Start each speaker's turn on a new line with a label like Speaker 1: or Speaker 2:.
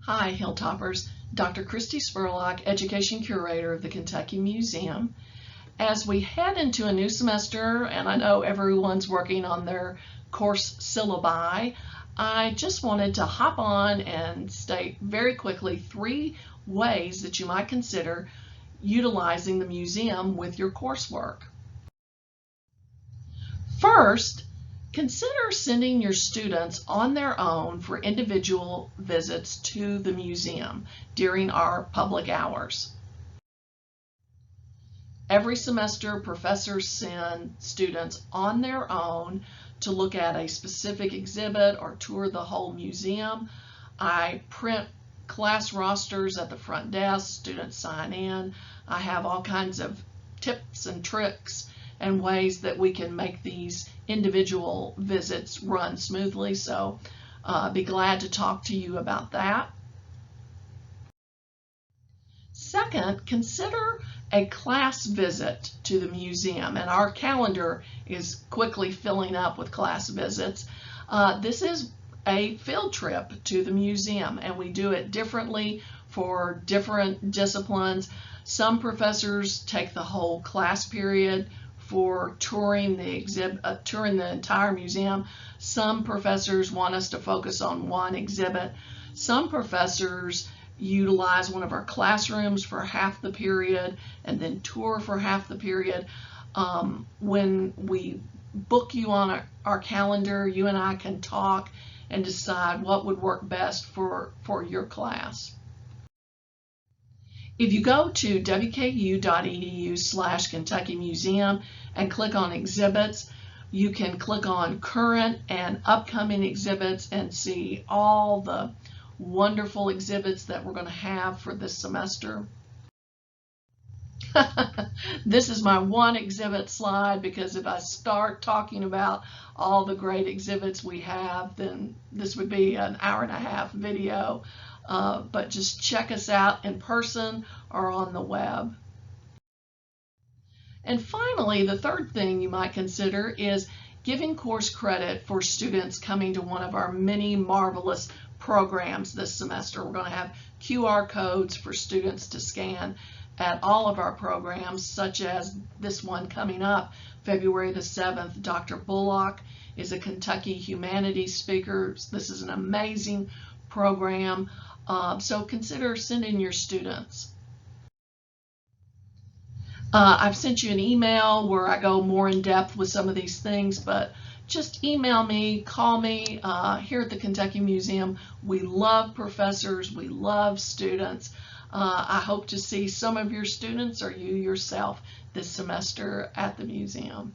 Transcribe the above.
Speaker 1: Hi, Hilltoppers. Dr. Christy Spurlock, Education Curator of the Kentucky Museum. As we head into a new semester, and I know everyone's working on their course syllabi, I just wanted to hop on and state very quickly 3 ways that you might consider utilizing the museum with your coursework. First, consider sending your students on their own for individual visits to the museum during our public hours. Every semester, professors send students on their own to look at a specific exhibit or tour the whole museum. I print class rosters at the front desk, students sign in. I have all kinds of tips and tricks and ways that we can make these individual visits run smoothly, so be glad to talk to you about that. Second, consider a class visit to the museum, and our calendar is quickly filling up with class visits. This is a field trip to the museum, and we do it differently for different disciplines. Some professors take the whole class period for touring the entire museum. Some professors want us to focus on one exhibit. Some professors utilize one of our classrooms for half the period and then tour for half the period. When we book you on our calendar, you and I can talk and decide what would work best for your class. If you go to wku.edu/Kentucky Museum and click on exhibits, you can click on current and upcoming exhibits and see all the wonderful exhibits that we're going to have for this semester. This is my one exhibit slide, because if I start talking about all the great exhibits we have, then this would be an hour-and-a-half video. But just check us out in person or on the web. And finally, the third thing you might consider is giving course credit for students coming to one of our many marvelous programs this semester. We're going to have QR codes for students to scan at all of our programs, such as this one coming up, February the 7th. Dr. Bullock is a Kentucky humanities speaker. This is an amazing program. So consider sending your students. I've sent you an email where I go more in depth with some of these things, but just email me, call me. Here at the Kentucky Museum, we love professors, we love students. I hope to see some of your students or you yourself this semester at the museum.